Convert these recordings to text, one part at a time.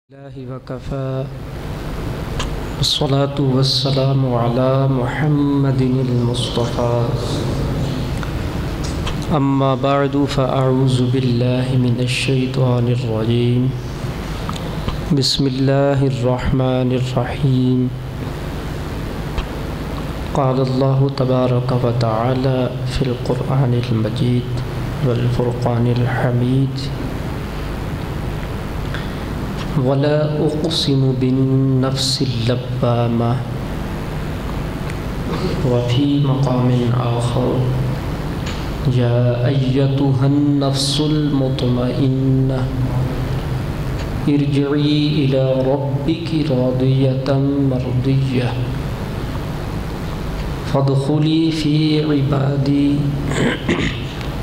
الله وكفى والصلاة والسلام على محمد المصطفى أما بعد فأعوذ بالله من الشيطان الرجيم بسم الله الرحمن الرحيم قال الله تبارك وتعالى في القرآن المجيد والفرقان الحميد ولا أقسم بالنفس اللوامة وفي مقام آخر يا أيتها النفس المطمئنة ارجعي إلى ربك راضية مرضية فادخلي في عبادي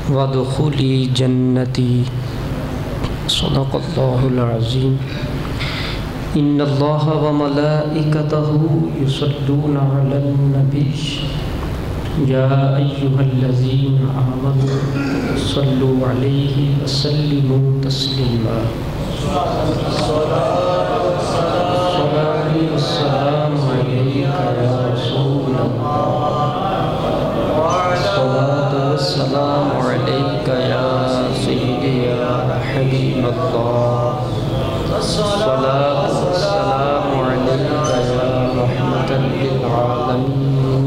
وادخلي جنتي صدق الله العظيم إن الله وملائكته يصلون على النبي يا أيها الذين آمنوا صلوا عليه وسلموا تسليما الصلاة والسلام عليك يا رسول الله الصلاة والسلام عليك يا سيدي يا حبيب الله الصلاة والسلام عليك يا رحمة للعالمين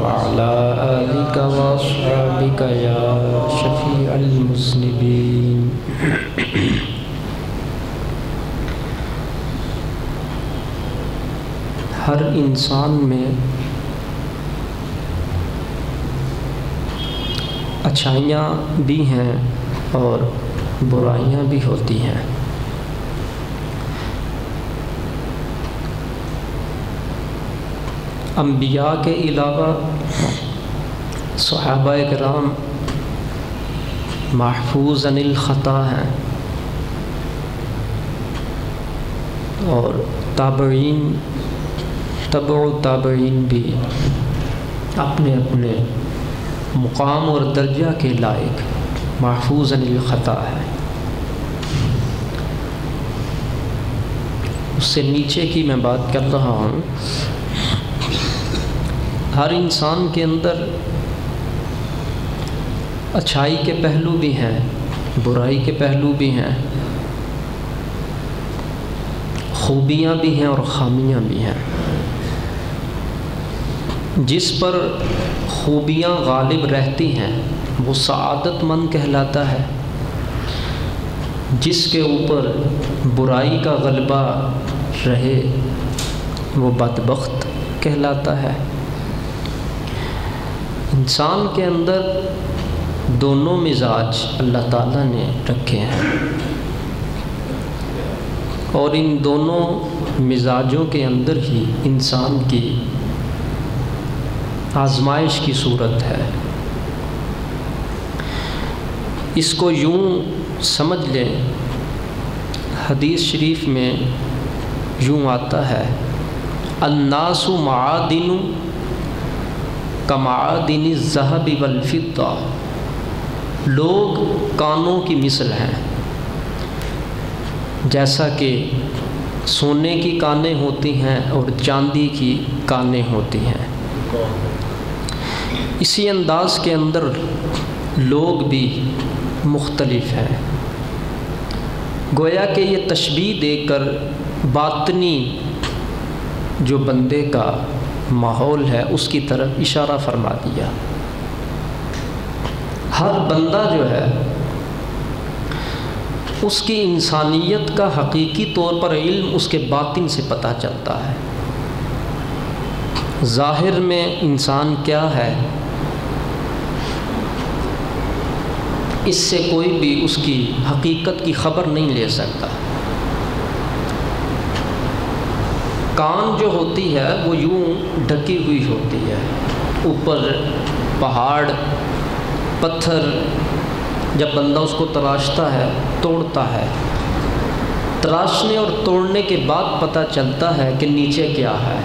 وعلى آلك وأصحابك يا شفيع المذنبين ہر انسان میں اچھائیاں بھی ہیں اور برائیاں بھی ہوتی ہیں۔ انبیاء کے علاوہ صحابہ کرام محفوظ عن الخطا ہیں اور تابعین تبع تابعین بھی اپنے اپنے مقام اور درجہ کے لائق محفوظ عن الخطا ہے۔ اس سے نیچے کی میں بات کر رہا ہوں۔ ہر انسان کے اندر اچھائی کے پہلو بھی ہیں، برائی کے پہلو بھی ہیں، خوبیاں بھی ہیں اور خامیاں بھی ہیں۔ جس پر خوبیاں غالب رہتی ہیں وہ سعادت مند کہلاتا ہے، جس کے اوپر برائی کا غلبہ رہے وہ بدبخت کہلاتا ہے۔ انسان کے اندر دونوں مزاج اللہ تعالیٰ نے رکھے ہیں اور ان دونوں مزاجوں کے اندر ہی انسان کی آزمائش کی صورت ہے۔ اس کو یوں سمجھ لیں، حدیث شریف میں یوں آتا ہے الناس معادن کمعادن الذهب والفضہ، لوگ کانوں کی مثل ہیں، جیسا کہ سونے کی کانیں ہوتی ہیں اور چاندی کی کانیں ہوتی ہیں۔ اسی انداز کے اندر لوگ بھی مختلف ہیں۔ گویا کہ یہ تشبیہ دے کر باطنی جو بندے کا ماحول ہے اس کی طرف اشارہ فرما دیا۔ ہر بندہ جو ہے اس کی انسانیت کا حقیقی طور پر علم اس کے باطن سے پتہ چلتا ہے۔ ظاہر میں انسان کیا ہے اس سے کوئی بھی اس کی حقیقت کی خبر نہیں لے سکتا۔ کان جو ہوتی ہے وہ یوں ڈھکی ہوئی ہوتی ہے، اوپر پہاڑ پتھر، جب بندہ اس کو تراشتا ہے توڑتا ہے، تراشنے اور توڑنے کے بعد پتہ چلتا ہے کہ نیچے کیا ہے،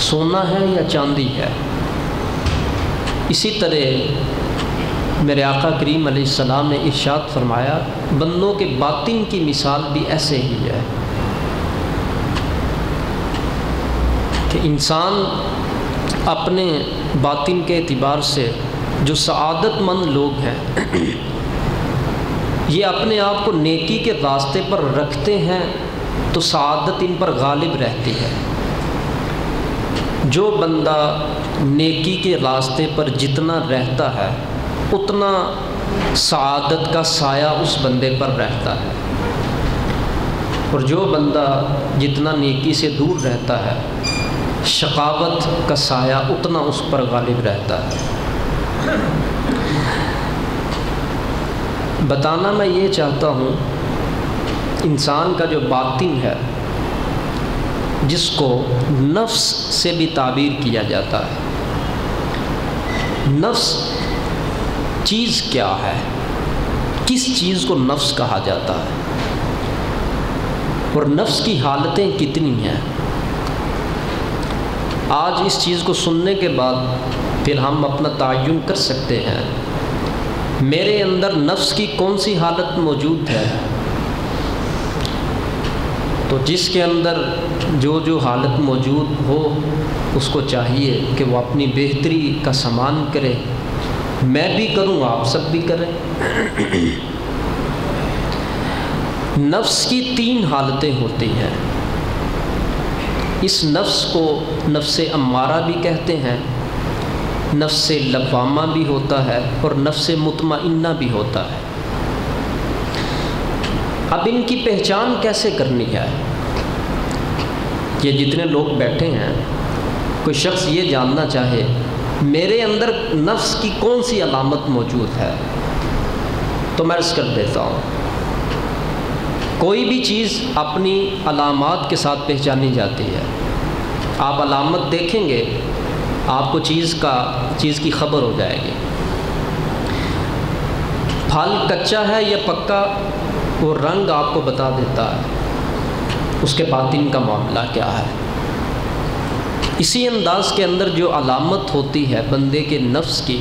سونا ہے یا چاندی ہے۔ اسی طرح میرے آقا کریم علیہ السلام نے ارشاد فرمایا بندوں کے باطن کی مثال بھی ایسے ہی ہے کہ انسان اپنے باطن کے اعتبار سے جو سعادت مند لوگ ہیں یہ اپنے آپ کو نیکی کے راستے پر رکھتے ہیں تو سعادت ان پر غالب رہتی ہے۔ جو بندہ نیکی کے راستے پر جتنا رہتا ہے اتنا سعادت کا سایہ اس بندے پر رہتا ہے، اور جو بندہ جتنا نیکی سے دور رہتا ہے شقاوت کا سایہ اتنا اس پر غالب رہتا ہے۔ بتانا میں یہ چاہتا ہوں انسان کا جو باطن ہے جس کو نفس سے بھی تعبیر کیا جاتا ہے، نفس چیز کیا ہے، کس چیز کو نفس کہا جاتا ہے، اور نفس کی حالتیں کتنی ہیں۔ آج اس چیز کو سننے کے بعد پھر ہم اپنا تعین کر سکتے ہیں میرے اندر نفس کی کون سی حالت موجود ہے۔ تو جس کے اندر جو حالت موجود ہو اس کو چاہیے کہ وہ اپنی بہتری کا سامان کرے، میں بھی کروں آپ سب بھی کریں۔ نفس کی 3 حالتیں ہوتی ہیں۔ اس نفس کو نفس امارہ بھی کہتے ہیں، نفس لوامہ بھی ہوتا ہے اور نفس مطمئنہ بھی ہوتا ہے۔ اب ان کی پہچان کیسے کرنی ہے؟ یہ جتنے لوگ بیٹھے ہیں کوئی شخص یہ جاننا چاہے میرے اندر نفس کی کون سی علامت موجود ہے تو میں عرض کر دیتا ہوں، کوئی بھی چیز اپنی علامات کے ساتھ پہچانی جاتی ہے۔ آپ علامت دیکھیں گے آپ کو چیز کی خبر ہو جائے گی۔ پھل کچا ہے یا پکا وہ رنگ آپ کو بتا دیتا ہے اس کے باطن کا معاملہ کیا ہے۔ اسی انداز کے اندر جو علامت ہوتی ہے بندے کے نفس کی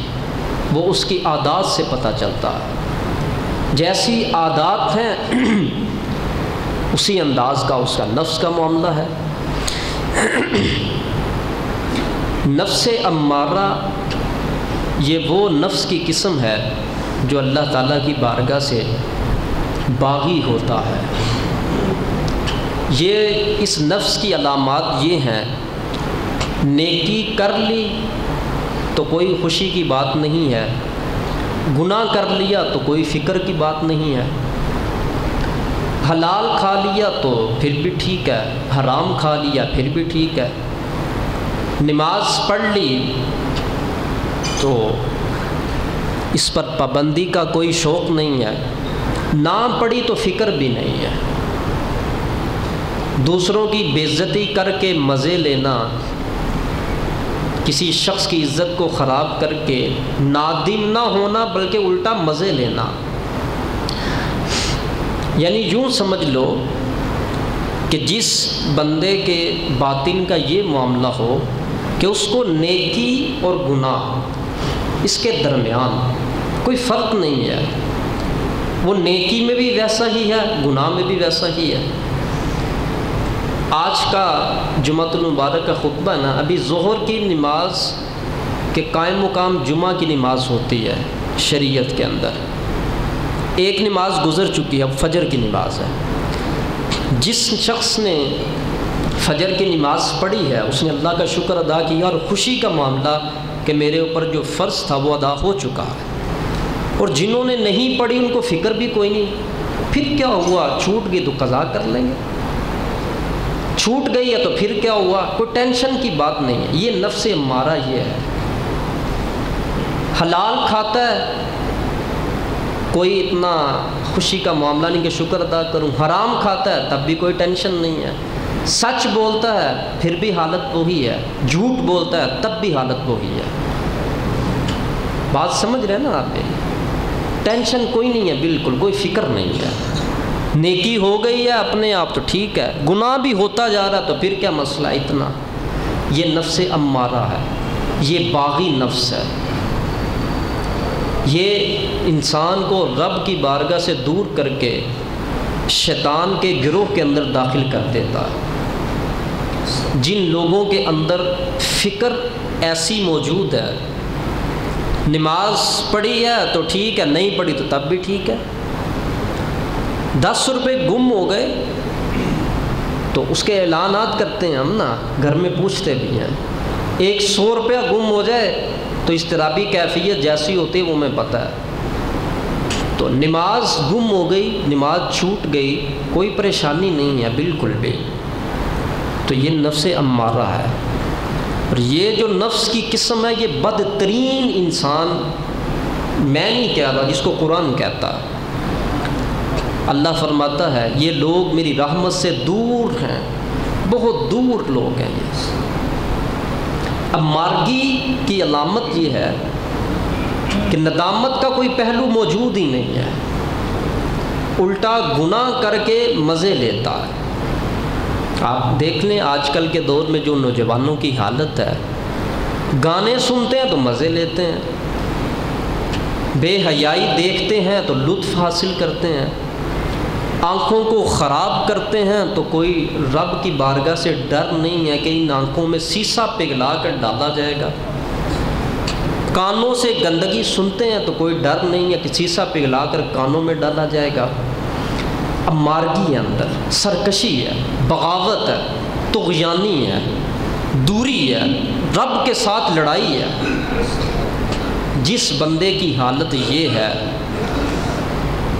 وہ اس کی عادات سے پتہ چلتا ہے۔ جیسی عادات ہیں اسی انداز کا اس کا نفس کا معاملہ ہے۔ نفس امارہ یہ وہ نفس کی قسم ہے جو اللہ تعالیٰ کی بارگاہ سے باغی ہوتا ہے۔ یہ اس نفس کی علامات یہ ہیں، نیکی کر لی تو کوئی خوشی کی بات نہیں ہے، گناہ کر لیا تو کوئی فکر کی بات نہیں ہے، حلال کھا لیا تو پھر بھی ٹھیک ہے، حرام کھا لیا پھر بھی ٹھیک ہے، نماز پڑھ لی تو اس پر پابندی کا کوئی شوق نہیں ہے، نہ پڑھی تو فکر بھی نہیں ہے، دوسروں کی بے عزتی کر کے مزے لینا، کسی شخص کی عزت کو خراب کر کے نادم نہ ہونا بلکہ الٹا مزے لینا، یعنی یوں سمجھ لو کہ جس بندے کے باطن کا یہ معاملہ ہو کہ اس کو نیکی اور گناہ اس کے درمیان کوئی فرق نہیں ہے، وہ نیکی میں بھی ویسا ہی ہے گناہ میں بھی ویسا ہی ہے۔ آج کا جمعۃ المبارک کا خطبہ نا، ابھی ظہر کی نماز کے قائم مقام جمعہ کی نماز ہوتی ہے شریعت کے اندر، ایک نماز گزر چکی ہے، اب فجر کی نماز ہے۔ جس شخص نے فجر کی نماز پڑھی ہے اس نے اللہ کا شکر ادا کیا اور خوشی کا معاملہ کہ میرے اوپر جو فرض تھا وہ ادا ہو چکا ہے، اور جنہوں نے نہیں پڑھی ان کو فکر بھی کوئی نہیں، پھر کیا ہوا، چھوٹ گئی تو قضا کر لیں گے، چھوٹ گئی ہے تو پھر کیا ہوا، کوئی ٹینشن کی بات نہیں ہے۔ یہ نفس امارہ یہ ہے، حلال کھاتا ہے کوئی اتنا خوشی کا معاملہ نہیں کہ شکر ادا کروں، حرام کھاتا ہے تب بھی کوئی ٹینشن نہیں ہے، سچ بولتا ہے پھر بھی حالت وہی ہے، جھوٹ بولتا ہے تب بھی حالت وہی ہے۔ بات سمجھ رہے ہیں نا آپ؟ ٹینشن کوئی نہیں ہے، بالکل کوئی فکر نہیں ہے، نیکی ہو گئی ہے اپنے آپ تو ٹھیک ہے، گناہ بھی ہوتا جا رہا تو پھر کیا مسئلہ اتنا۔ یہ نفس امارہ ہے، یہ باغی نفس ہے۔ یہ انسان کو رب کی بارگاہ سے دور کر کے شیطان کے گروہ کے اندر داخل کر دیتا ہے۔ جن لوگوں کے اندر فکر ایسی موجود ہے، نماز پڑھی ہے تو ٹھیک ہے، نہیں پڑھی تو تب بھی ٹھیک ہے، 10 روپے گم ہو گئے تو اس کے اعلانات کرتے ہیں ہم نا، گھر میں پوچھتے بھی ہیں، 100 روپیہ گم ہو جائے تو اضطرابی کیفیت جیسی ہوتی ہے وہ ہمیں پتہ ہے۔ تو نماز گم ہو گئی، نماز چھوٹ گئی، کوئی پریشانی نہیں ہے بالکل بھی، تو یہ نفس امارہ ہے۔ اور یہ جو نفس کی قسم ہے یہ بدترین انسان، میں نہیں کہہ رہا، جس کو قرآن کہتا ہے۔ اللہ فرماتا ہے یہ لوگ میری رحمت سے دور ہیں، بہت دور لوگ ہیں یہ۔ اب مارگی کی علامت یہ ہے کہ ندامت کا کوئی پہلو موجود ہی نہیں ہے، الٹا گناہ کر کے مزے لیتا ہے۔ آپ دیکھ لیں آج کل کے دور میں جو نوجوانوں کی حالت ہے، گانے سنتے ہیں تو مزے لیتے ہیں، بے حیائی دیکھتے ہیں تو لطف حاصل کرتے ہیں، آنکھوں کو خراب کرتے ہیں تو کوئی رب کی بارگاہ سے ڈر نہیں ہے کہ ان آنکھوں میں سیسا پگھلا کر ڈالا جائے گا، کانوں سے گندگی سنتے ہیں تو کوئی ڈر نہیں ہے کہ سیسا پگھلا کر کانوں میں ڈالا جائے گا۔ اب مارگی ہے، اندر سرکشی ہے، بغاوت ہے، طغیانی ہے، دوری ہے، رب کے ساتھ لڑائی ہے۔ جس بندے کی حالت یہ ہے،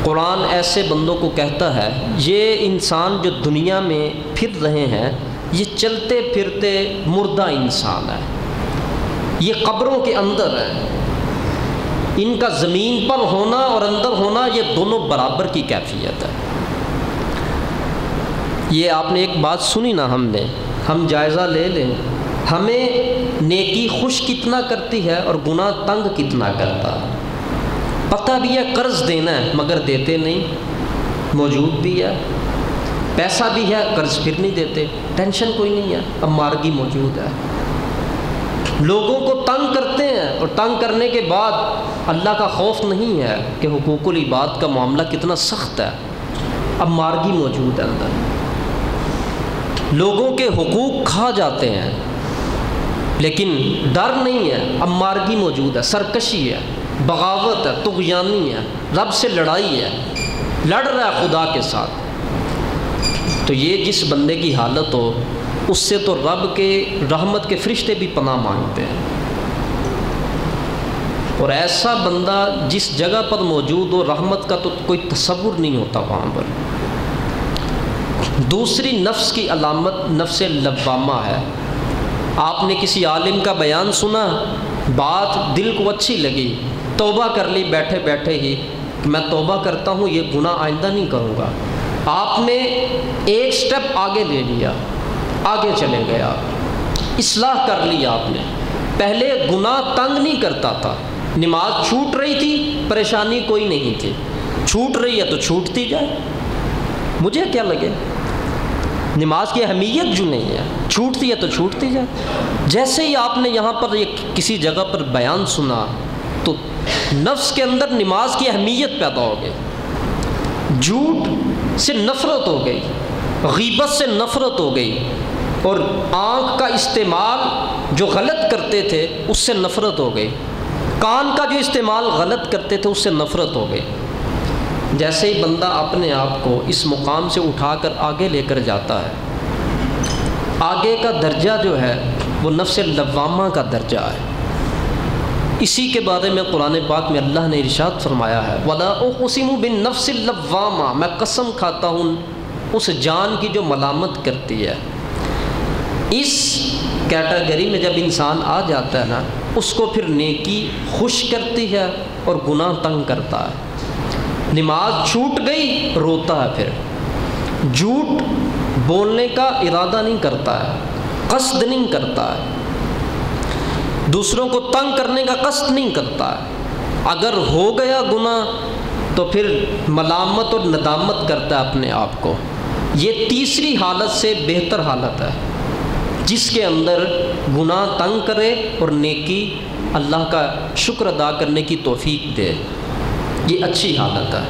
قرآن ایسے بندوں کو کہتا ہے یہ انسان جو دنیا میں پھر رہے ہیں یہ چلتے پھرتے مردہ انسان ہے، یہ قبروں کے اندر ہے، ان کا زمین پر ہونا اور اندر ہونا یہ دونوں برابر کی کیفیت ہے۔ یہ آپ نے ایک بات سنی نا، ہم جائزہ لے لیں، ہمیں نیکی خوش کتنا کرتی ہے اور گناہ تنگ کتنا کرتا ہے۔ پتہ بھی ہے قرض دینا ہے مگر دیتے نہیں، موجود بھی ہے، پیسہ بھی ہے قرض پھر نہیں دیتے، ٹینشن کوئی نہیں ہے، اب مارگی موجود ہے۔ لوگوں کو تنگ کرتے ہیں اور تنگ کرنے کے بعد اللہ کا خوف نہیں ہے کہ حقوق العباد کا معاملہ کتنا سخت ہے، اب مارگی موجود ہے اندر، لوگوں کے حقوق کھا جاتے ہیں لیکن ڈر نہیں ہے، اب مارگی موجود ہے، سرکشی ہے، بغاوت ہے، طغیانی ہے، رب سے لڑائی ہے، لڑ رہا ہے خدا کے ساتھ۔ تو یہ جس بندے کی حالت ہو اس سے تو رب کے رحمت کے فرشتے بھی پناہ مانگتے ہیں، اور ایسا بندہ جس جگہ پر موجود ہو رحمت کا تو کوئی تصور نہیں ہوتا وہاں پر۔ دوسری نفس کی علامت نفس لوامہ ہے۔ آپ نے کسی عالم کا بیان سنا، بات دل کو اچھی لگی، توبہ کر لی بیٹھے بیٹھے ہی، میں توبہ کرتا ہوں یہ گناہ آئندہ نہیں کروں گا، آپ نے ایک سٹیپ آگے لے لیا، آگے چلے گئے، آپ اصلاح کر لی آپ نے۔ پہلے گناہ تنگ نہیں کرتا تھا، نماز چھوٹ رہی تھی پریشانی کوئی نہیں تھی، چھوٹ رہی ہے تو چھوٹتی جائے، مجھے کیا لگے، نماز کی اہمیت جو نہیں ہے، چھوٹتی ہے تو چھوٹتی جائے۔ جیسے ہی آپ نے یہاں پر یہ کسی جگہ پر بیان سنا تو نفس کے اندر نماز کی اہمیت پیدا ہو گئی، جھوٹ سے نفرت ہو گئی، غیبت سے نفرت ہو گئی، اور آنکھ کا استعمال جو غلط کرتے تھے اس سے نفرت ہو گئی، کان کا جو استعمال غلط کرتے تھے اس سے نفرت ہو گئی۔ جیسے ہی بندہ اپنے آپ کو اس مقام سے اٹھا کر آگے لے کر جاتا ہے، آگے کا درجہ جو ہے وہ نفس لوامہ کا درجہ ہے۔ اسی کے بارے میں قرآن پاک میں اللہ نے ارشاد فرمایا ہے وَلَا أُقْسِمُ بِالنَّفْسِ اللَّوَّامَةِ، میں قسم کھاتا ہوں اس جان کی جو ملامت کرتی ہے۔ اس کیٹیگری میں جب انسان آ جاتا ہے نا، اس کو پھر نیکی خوش کرتی ہے اور گناہ تنگ کرتا ہے۔ نماز چھوٹ گئی روتا ہے، پھر جھوٹ بولنے کا ارادہ نہیں کرتا ہے، قصد نہیں کرتا ہے، دوسروں کو تنگ کرنے کا قصد نہیں کرتا ہے، اگر ہو گیا گناہ تو پھر ملامت اور ندامت کرتا ہے اپنے آپ کو۔ یہ تیسری حالت سے بہتر حالت ہے، جس کے اندر گناہ تنگ کرے اور نیکی اللہ کا شکر ادا کرنے کی توفیق دے، یہ اچھی حالت ہے۔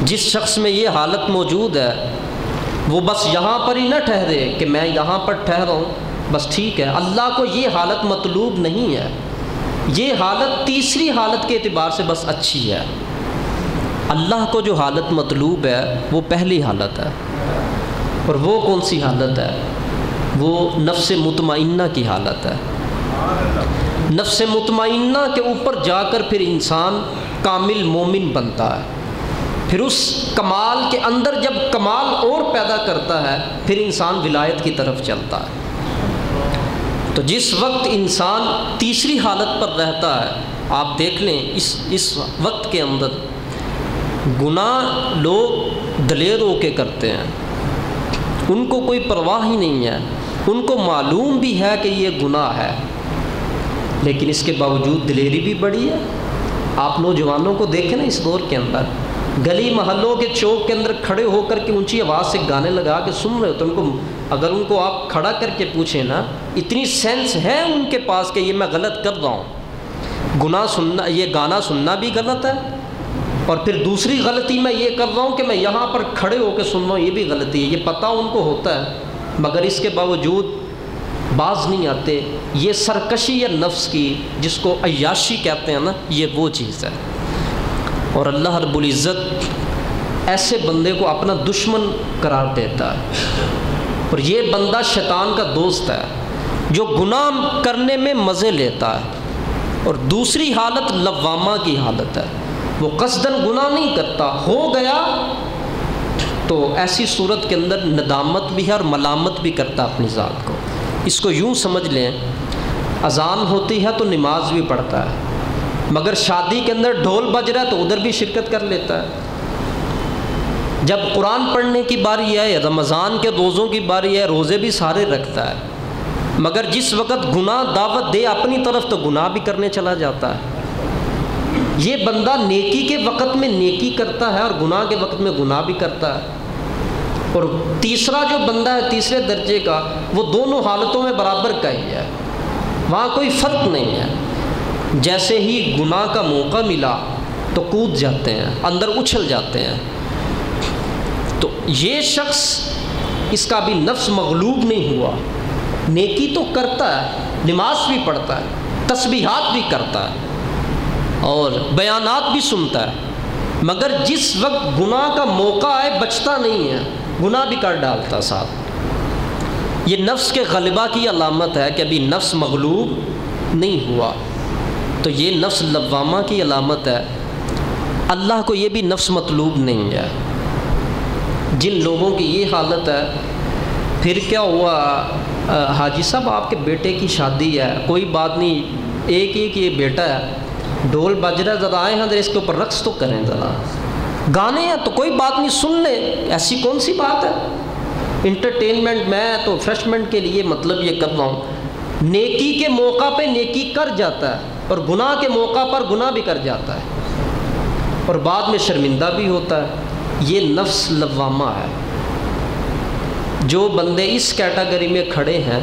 جس شخص میں یہ حالت موجود ہے وہ بس یہاں پر ہی نہ ٹھہرے کہ میں یہاں پر ٹھہرا ہوں بس ٹھیک ہے، اللہ کو یہ حالت مطلوب نہیں ہے، یہ حالت تیسری حالت کے اعتبار سے بس اچھی ہے۔ اللہ کو جو حالت مطلوب ہے وہ پہلی حالت ہے، اور وہ کون سی حالت ہے؟ وہ نفس مطمئنہ کی حالت ہے۔ نفس مطمئنہ کے اوپر جا کر پھر انسان کامل مومن بنتا ہے، پھر اس کمال کے اندر جب کمال اور پیدا کرتا ہے پھر انسان ولایت کی طرف چلتا ہے۔ تو جس وقت انسان تیسری حالت پر رہتا ہے، آپ دیکھ لیں اس وقت کے اندر گناہ لوگ دلیر ہو کے کرتے ہیں، ان کو کوئی پرواہ ہی نہیں ہے، ان کو معلوم بھی ہے کہ یہ گناہ ہے، لیکن اس کے باوجود دلیری بھی بڑی ہے۔ آپ نوجوانوں کو دیکھیں نا، اس دور کے اندر گلی محلوں کے چوک کے اندر کھڑے ہو کر کے اونچی آواز سے گانے لگا کے سن رہے ہو تو اگر ان کو آپ کھڑا کر کے پوچھیں نا، اتنی سینس ہے ان کے پاس کہ یہ میں غلط کر رہا ہوں، گناہ سننا، یہ گانا سننا بھی غلط ہے، اور پھر دوسری غلطی میں یہ کر رہا ہوں کہ میں یہاں پر کھڑے ہو کے سن رہا ہوں، یہ بھی غلطی ہے، یہ پتہ ان کو ہوتا ہے، مگر اس کے باوجود باز نہیں آتے۔ یہ سرکشی ہے نفس کی، جس کو عیاشی کہتے ہیں نا، یہ وہ چیز ہے۔ اور اللہ رب العزت ایسے بندے کو اپنا دشمن قرار دیتا ہے، اور یہ بندہ شیطان کا دوست ہے جو گناہ کرنے میں مزے لیتا ہے۔ اور دوسری حالت لوامہ کی حالت ہے، وہ قصداً گناہ نہیں کرتا، ہو گیا تو ایسی صورت کے اندر ندامت بھی ہے اور ملامت بھی کرتا اپنی ذات کو۔ اس کو یوں سمجھ لیں، اذان ہوتی ہے تو نماز بھی پڑھتا ہے، مگر شادی کے اندر ڈھول بج رہا ہے تو ادھر بھی شرکت کر لیتا ہے، جب قرآن پڑھنے کی باری ہے، رمضان کے روزوں کی باری ہے، روزے بھی سارے رکھتا ہے، مگر جس وقت گناہ دعوت دے اپنی طرف تو گناہ بھی کرنے چلا جاتا ہے۔ یہ بندہ نیکی کے وقت میں نیکی کرتا ہے اور گناہ کے وقت میں گناہ بھی کرتا ہے۔ اور تیسرا جو بندہ ہے تیسرے درجے کا، وہ دونوں حالتوں میں برابر کا ہی ہے، وہاں کوئی فرق نہیں ہے۔ جیسے ہی گناہ کا موقع ملا تو کود جاتے ہیں، اندر اچھل جاتے ہیں۔ تو یہ شخص، اس کا بھی نفس مغلوب نہیں ہوا، نیکی تو کرتا ہے، نماز بھی پڑھتا ہے، تسبیحات بھی کرتا ہے اور بیانات بھی سنتا ہے، مگر جس وقت گناہ کا موقع آئے بچتا نہیں ہے، گناہ بھی کر ڈالتا ساتھ۔ یہ نفس کے غلبہ کی علامت ہے کہ ابھی نفس مغلوب نہیں ہوا، تو یہ نفس لوامہ کی علامت ہے۔ اللہ کو یہ بھی نفس مطلوب نہیں ہے۔ جن لوگوں کی یہ حالت ہے، پھر کیا ہوا حاجی صاحب آپ کے بیٹے کی شادی ہے، کوئی بات نہیں، ایک یہ بیٹا ہے، ڈھول بج رہا ہے، ذرا آئے ہیں ذرا اس کے اوپر رقص تو کریں، ذرا گانے ہیں تو کوئی بات نہیں سن لیں، ایسی کون سی بات ہے، انٹرٹینمنٹ میں تو ریفریشمنٹ کے لیے مطلب یہ کر رہا ہوں۔ نیکی کے موقع پہ نیکی کر جاتا ہے اور گناہ کے موقع پر گناہ بھی کر جاتا ہے اور بعد میں شرمندہ بھی ہوتا ہے۔ یہ نفس لوامہ ہے۔ جو بندے اس کیٹیگری میں کھڑے ہیں،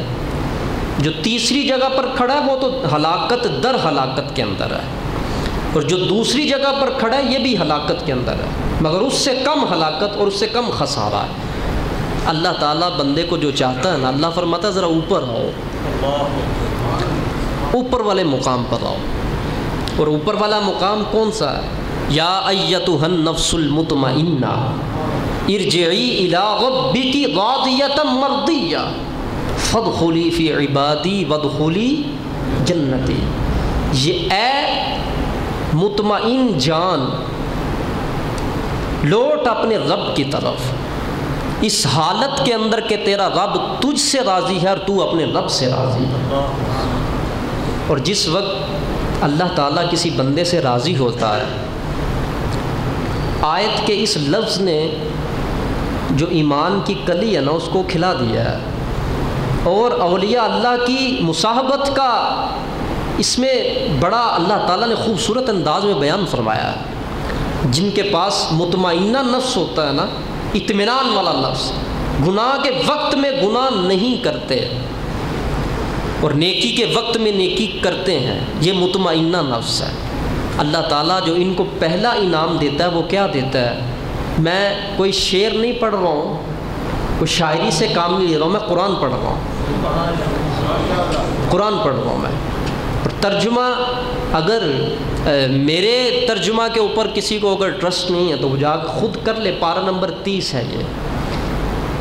جو تیسری جگہ پر کھڑا ہے وہ تو ہلاکت در ہلاکت کے اندر ہے، اور جو دوسری جگہ پر کھڑا ہے یہ بھی ہلاکت کے اندر ہے، مگر اس سے کم ہلاکت اور اس سے کم خسارہ ہے۔ اللہ تعالیٰ بندے کو جو چاہتا ہے نا، اللہ فرماتا ہے ذرا اوپر آؤ، اوپر والے مقام پر آؤ۔ اور اوپر والا مقام کون سا ہے؟ یا ایتھا النفس المطمئنہ ارجعی الی ربک راضیۃ مرضیہ فادخلی فی عبادی وادخلی جنتی۔ یہ اے مطمئن جان، لوٹ اپنے رب کی طرف، اس حالت کے اندر کہ تیرا رب تجھ سے راضی ہے اور تو اپنے رب سے راضی ہے۔ اور جس وقت اللہ تعالیٰ کسی بندے سے راضی ہوتا ہے، آیت کے اس لفظ نے جو ایمان کی کلی ہے نا اس کو کھلا دیا ہے، اور اولیاء اللہ کی مصاحبت کا اس میں بڑا اللہ تعالیٰ نے خوبصورت انداز میں بیان فرمایا ہے۔ جن کے پاس مطمئنہ نفس ہوتا ہے نا، اطمینان والا نفس، گناہ کے وقت میں گناہ نہیں کرتے، اور نیکی کے وقت میں نیکی کرتے ہیں، یہ مطمئنہ نفس ہے۔ اللہ تعالیٰ جو ان کو پہلا انعام دیتا ہے وہ کیا دیتا ہے؟ میں کوئی شعر نہیں پڑھ رہا ہوں، کوئی شاعری سے کام نہیں لے رہا ہوں، میں قرآن پڑھ رہا ہوں، قرآن پڑھ رہا ہوں میں۔ اور ترجمہ اگر میرے ترجمہ کے اوپر کسی کو اگر ٹرسٹ نہیں ہے تو وہ جا کے خود کر لے، پارہ نمبر 30 ہے یہ۔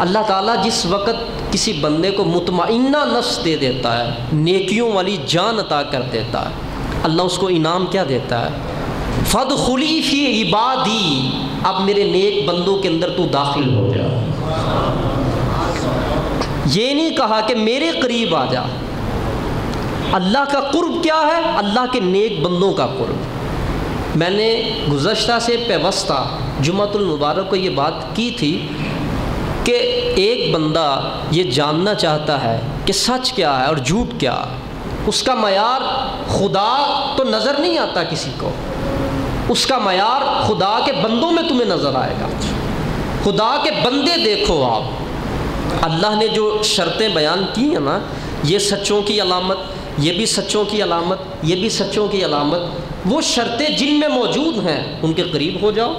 اللہ تعالیٰ جس وقت کسی بندے کو مطمئنہ نفس دے دیتا ہے، نیکیوں والی جان عطا کر دیتا ہے، اللہ اس کو انعام کیا دیتا ہے؟ فادخلی فی عبادی، اب میرے نیک بندوں کے اندر تو داخل ہو جا۔ یہ نہیں کہا کہ میرے قریب آ جا۔ اللہ کا قرب کیا ہے؟ اللہ کے نیک بندوں کا قرب۔ میں نے گزشتہ سے پیوستہ جمعۃ المبارک کو یہ بات کی تھی کہ ایک بندہ یہ جاننا چاہتا ہے کہ سچ کیا ہے اور جھوٹ کیا ہے۔ اس کا معیار خدا تو نظر نہیں آتا کسی کو، اس کا معیار خدا کے بندوں میں تمہیں نظر آئے گا۔ خدا کے بندے دیکھو آپ، اللہ نے جو شرطیں بیان کی ہیں نا، یہ سچوں کی علامت، یہ بھی سچوں کی علامت، یہ بھی سچوں کی علامت، وہ شرطیں جن میں موجود ہیں ان کے قریب ہو جاؤ،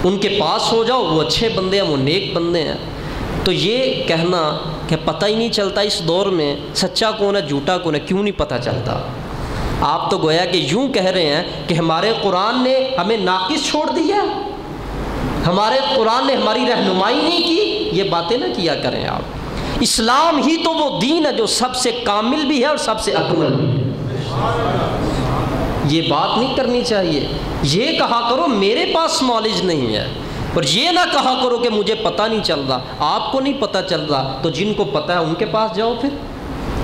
ان کے پاس ہو جاؤ، وہ اچھے بندے ہیں، وہ نیک بندے ہیں۔ تو یہ کہنا کہ پتہ ہی نہیں چلتا اس دور میں سچا کون ہے جھوٹا کون ہے، کیوں نہیں پتہ چلتا؟ آپ تو گویا کہ یوں کہہ رہے ہیں کہ ہمارے قرآن نے ہمیں ناقص چھوڑ دیا، ہمارے قرآن نے ہماری رہنمائی نہیں کی۔ یہ باتیں نہ کیا کریں آپ۔ اسلام ہی تو وہ دین ہے جو سب سے کامل بھی ہے اور سب سے اکمل بھی ہے۔ یہ بات نہیں کرنی چاہیے۔ یہ کہا کرو میرے پاس نالج نہیں ہے، اور یہ نہ کہا کرو کہ مجھے پتہ نہیں چل رہا۔ آپ کو نہیں پتہ چل رہا تو جن کو پتہ ہے ان کے پاس جاؤ پھر۔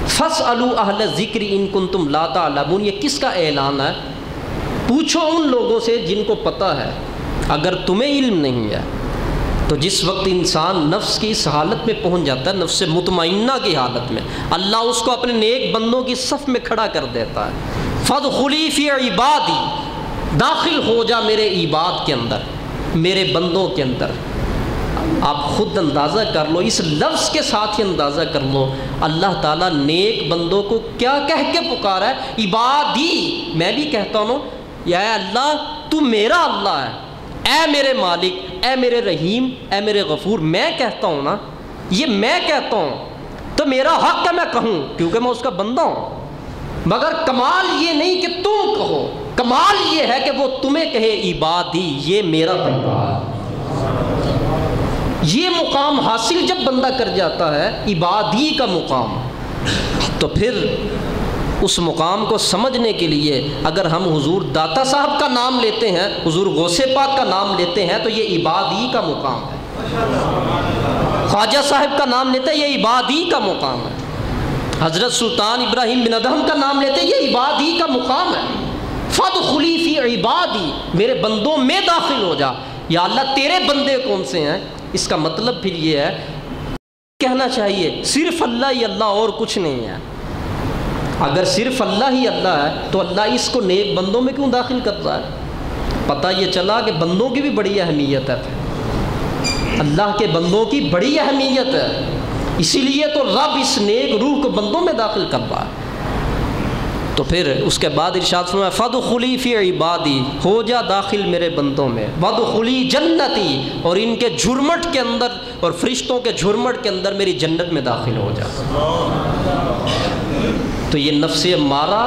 فَاسْأَلُوا أَهْلَ الذِّكْرِ إِن كُنتُمْ لَا تَعْلَمُونَ، یہ کس کا اعلان ہے؟ پوچھو ان لوگوں سے جن کو پتہ ہے، اگر تمہیں علم نہیں ہے۔ تو جس وقت انسان نفس کی اس حالت میں پہنچ جاتا ہے، نفس مطمئنہ کی حالت میں، اللہ اس کو اپنے نیک بندوں کی صف میں کھڑا کر دیتا ہے۔ فَادْخُلِي فِي عِبَادِي، داخل ہو جا میرے عباد کے اندر، میرے بندوں کے اندر۔ آپ خود اندازہ کر لو، اس لفظ کے ساتھ ہی اندازہ کر لو اللہ تعالیٰ نیک بندوں کو کیا کہہ کے پکارا ہے؟ عبادی۔ میں بھی کہتا ہوں یا اللہ تو میرا اللہ ہے، اے میرے مالک، اے میرے رحیم، اے میرے غفور۔ میں کہتا ہوں نا، یہ میں کہتا ہوں تو میرا حق ہے میں کہوں، کیونکہ میں اس کا بندہ ہوں۔ مگر کمال یہ نہیں کہ تم کہو، کمال یہ ہے کہ وہ تمہیں کہے عبادی، یہ میرا بندہ ہے۔ یہ مقام حاصل جب بندہ کر جاتا ہے، عبادی کا مقام، تو پھر اس مقام کو سمجھنے کے لیے اگر ہم حضور داتا صاحب کا نام لیتے ہیں، حضور غوث پاک کا نام لیتے ہیں، تو یہ عبادی کا مقام ہے۔ خواجہ صاحب کا نام لیتے ہیں، یہ عبادی کا مقام ہے۔ حضرت سلطان ابراہیم بن ادہم کا نام لیتے ہیں، یہ عبادی کا مقام ہے۔ فَادْخُلِي فِي عِبَادِي، میرے بندوں میں داخل ہو جا۔ یا اللہ تیرے بندے کون سے ہیں؟ اس کا مطلب پھر یہ ہے کہنا چاہیے صرف اللہ ہی اللہ، اور کچھ نہیں ہے۔ اگر صرف اللہ ہی اللہ ہے تو اللہ اس کو نیک بندوں میں کیوں داخل کر رہا ہے؟ پتہ یہ چلا کہ بندوں کی بھی بڑی اہمیت ہے، اللہ کے بندوں کی بڑی اہمیت ہے، اسی لیے تو رب اس نیک روح کو بندوں میں داخل کر رہا ہے۔ تو پھر اس کے بعد ارشاد فرمایا فَادْخُلِي فِي عِبَادِي، ہو جا داخل میرے بندوں میں، وَادْخُلِي جنتی، اور ان کے جھرمٹ کے اندر اور فرشتوں کے جھرمٹ کے اندر میری جنت میں داخل ہو جا۔ تو یہ نفس امارہ،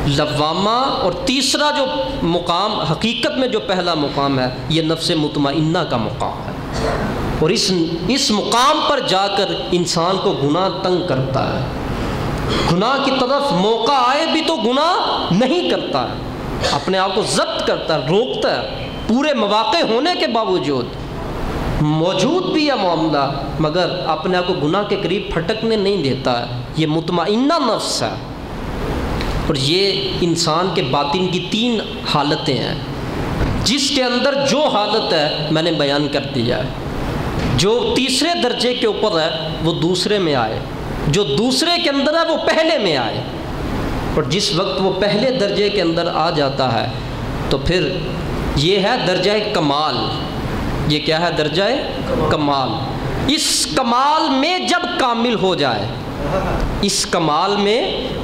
لوامہ، اور تیسرا جو مقام حقیقت میں جو پہلا مقام ہے یہ نفس مطمئنہ کا مقام ہے، اور اس مقام پر جا کر انسان کو گناہ تنگ کرتا ہے، گناہ کی طرف موقع آئے بھی تو گناہ نہیں کرتا ہے، اپنے آپ کو ضبط کرتا ہے، روکتا ہے، پورے مواقع ہونے کے باوجود موجود بھی ہے معاملہ، مگر اپنے آپ کو گناہ کے قریب پھٹکنے نہیں دیتا ہے۔ یہ مطمئنہ نفس ہے، اور یہ انسان کے باطن کی 3 حالتیں ہیں، جس کے اندر جو حالت ہے میں نے بیان کر دیا ہے۔ جو تیسرے درجے کے اوپر ہے وہ دوسرے میں آئے، جو دوسرے کے اندر ہے وہ پہلے میں آئے، اور جس وقت وہ پہلے درجے کے اندر آ جاتا ہے تو پھر یہ ہے درجہ کمال۔ یہ کیا ہے؟ درجہ کمال۔ اس کمال میں جب کامل ہو جائے، اس کمال میں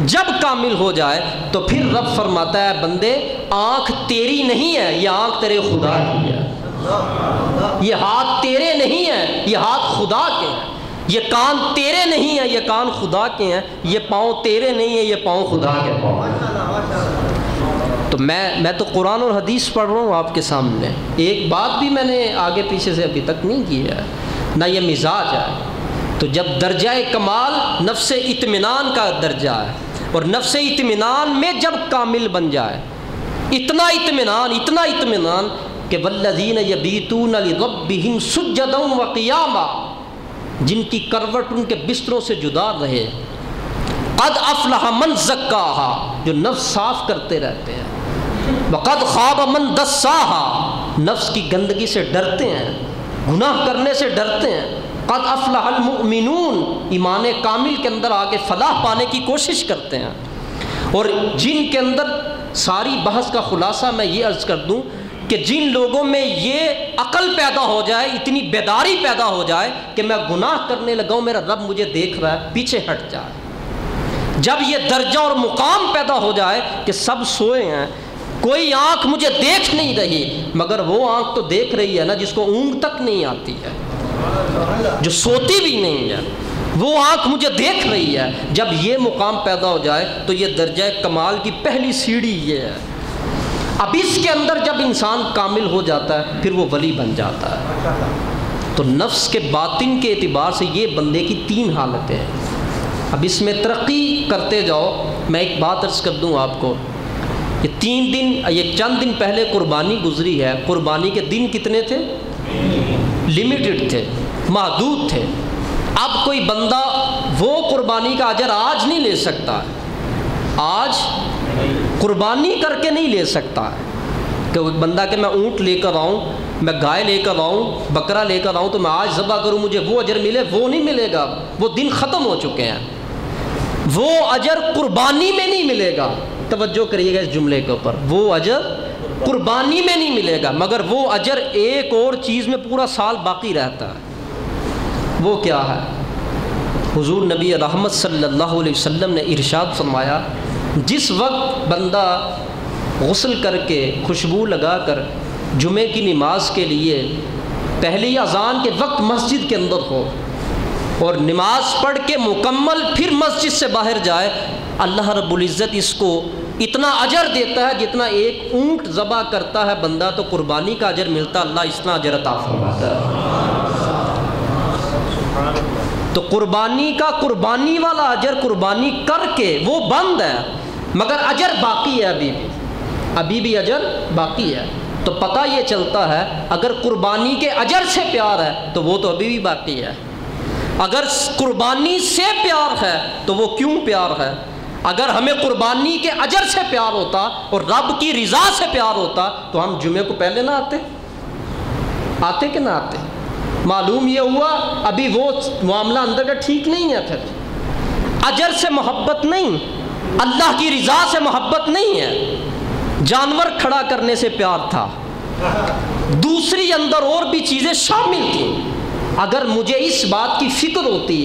جب کامل ہو جائے تو پھر رب فرماتا ہے بندے آنکھ تیری نہیں ہے، یہ آنکھ تیرے خدا کی ہے، یہ ہاتھ تیرے نہیں ہے، یہ ہاتھ خدا کے ہیں، یہ کان تیرے نہیں ہیں، یہ کان خدا کے ہیں، یہ پاؤں تیرے نہیں ہیں، یہ پاؤں خدا کے پاؤں ہیں۔ تو میں تو قرآن اور حدیث پڑھ رہا ہوں آپ کے سامنے، ایک بات بھی میں نے آگے پیچھے سے ابھی تک نہیں کی ہے، نہ یہ مزاج ہے۔ تو جب درجہ کمال نفس اطمینان کا درجہ ہے، اور نفس اطمینان میں جب کامل بن جائے، اتنا اطمینان کہ والذین یبیتون لربہم سجدا وقیاما، جن کی کروٹ ان کے بستروں سے جدا رہے، قد افلح من زکاہا، جو نفس صاف کرتے رہتے ہیں، وقد خاب من دساہا، نفس کی گندگی سے ڈرتے ہیں، گناہ کرنے سے ڈرتے ہیں، قد افلح المؤمنون، ایمان کامل کے اندر آگے فلاح پانے کی کوشش کرتے ہیں۔ اور جن کے اندر ساری بحث کا خلاصہ میں یہ عرض کر دوں کہ جن لوگوں میں یہ عقل پیدا ہو جائے، اتنی بیداری پیدا ہو جائے کہ میں گناہ کرنے لگا ہوں، میرا رب مجھے دیکھ رہا ہے، پیچھے ہٹ جائے، جب یہ درجہ اور مقام پیدا ہو جائے کہ سب سوئے ہیں، کوئی آنکھ مجھے دیکھ نہیں رہی، مگر وہ آنکھ تو دیکھ رہی ہے نا جس کو اونگ تک نہیں آتی ہے، جو سوتی بھی نہیں ہے، وہ آنکھ مجھے دیکھ رہی ہے، جب یہ مقام پیدا ہو جائے تو یہ درجہ کمال کی پہلی سیڑھی یہ ہے۔ اب اس کے اندر جب انسان کامل ہو جاتا ہے پھر وہ ولی بن جاتا ہے۔ تو نفس کے باطن کے اعتبار سے یہ بندے کی 3 حالتیں ہیں۔ اب اس میں ترقی کرتے جاؤ، میں ایک بات عرض کر دوں آپ کو، یہ چند دن پہلے قربانی گزری ہے، قربانی کے دن کتنے تھے؟ لمیٹڈ تھے، محدود تھے۔ اب کوئی بندہ وہ قربانی کا اجر آج نہیں لے سکتا ہے، آج قربانی کر کے نہیں لے سکتا ہے کہ وہ بندہ کہ میں اونٹ لے کر آؤں، میں گائے لے کر آؤں، بکرا لے کر آؤں تو میں آج ذبح کروں مجھے وہ اجر ملے، وہ نہیں ملے گا، وہ دن ختم ہو چکے ہیں، وہ اجر قربانی میں نہیں ملے گا۔ توجہ کریے گا اس جملے کے اوپر، وہ اجر قربانی میں نہیں ملے گا، مگر وہ اجر ایک اور چیز میں پورا سال باقی رہتا ہے۔ وہ کیا ہے؟ حضور نبی رحمت صلی اللہ علیہ وسلم نے ارشاد فرمایا، جس وقت بندہ غسل کر کے خوشبو لگا کر جمعے کی نماز کے لیے پہلی اذان کے وقت مسجد کے اندر ہو اور نماز پڑھ کے مکمل پھر مسجد سے باہر جائے، اللہ رب العزت اس کو اتنا اجر دیتا ہے جتنا ایک اونٹ ذبح کرتا ہے بندہ تو قربانی کا اجر ملتا، اللہ اتنا اجر عطا فرماتا ہے۔ تو قربانی والا اجر قربانی کر کے وہ بند ہے، مگر اجر باقی ہے، ابھی بھی اجر باقی ہے۔ تو پتہ یہ چلتا ہے اگر قربانی کے اجر سے پیار ہے تو وہ تو ابھی بھی باقی ہے، اگر قربانی سے پیار ہے تو وہ کیوں پیار ہے؟ اگر ہمیں قربانی کے اجر سے پیار ہوتا اور رب کی رضا سے پیار ہوتا تو ہم جمعے کو پہلے نہ آتے کہ نہ آتے؟ معلوم یہ ہوا ابھی وہ معاملہ اندر کا ٹھیک نہیں ہے، پھر اجر سے محبت نہیں، اللہ کی رضا سے محبت نہیں ہے، جانور کھڑا کرنے سے پیار تھا، دوسری اندر اور بھی چیزیں شامل تھیں۔ اگر مجھے اس بات کی فکر ہوتی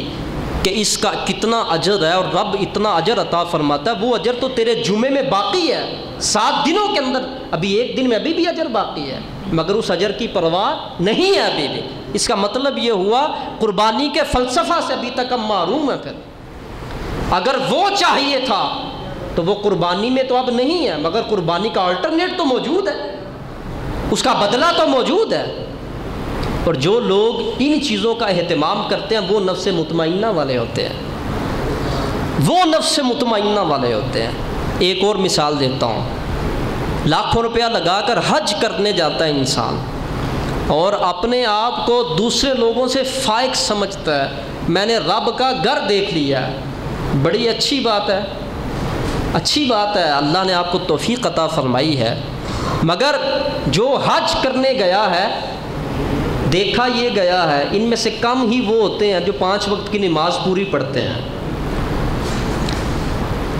کہ اس کا کتنا اجر ہے اور رب اتنا اجر عطا فرماتا ہے، وہ اجر تو تیرے جمعے میں باقی ہے، 7 دنوں کے اندر، ابھی ایک دن میں ابھی بھی اجر باقی ہے، مگر اس اجر کی پرواہ نہیں ہے ابھی بھی۔ اس کا مطلب یہ ہوا قربانی کے فلسفہ سے ابھی تک ہم محروم ہیں۔ پھر اگر وہ چاہیے تھا تو وہ قربانی میں تو اب نہیں ہے، مگر قربانی کا آلٹرنیٹ تو موجود ہے، اس کا بدلہ تو موجود ہے۔ اور جو لوگ ان چیزوں کا اہتمام کرتے ہیں وہ نفس مطمئنہ والے ہوتے ہیں، وہ نفس مطمئنہ والے ہوتے ہیں۔ ایک اور مثال دیتا ہوں، لاکھوں روپیہ لگا کر حج کرنے جاتا ہے انسان اور اپنے آپ کو دوسرے لوگوں سے فائق سمجھتا ہے، میں نے رب کا گھر دیکھ لیا ہے، بڑی اچھی بات ہے، اچھی بات ہے، اللہ نے آپ کو توفیق عطا فرمائی ہے، مگر جو حج کرنے گیا ہے دیکھا یہ گیا ہے ان میں سے کم ہی وہ ہوتے ہیں جو 5 وقت کی نماز پوری پڑھتے ہیں۔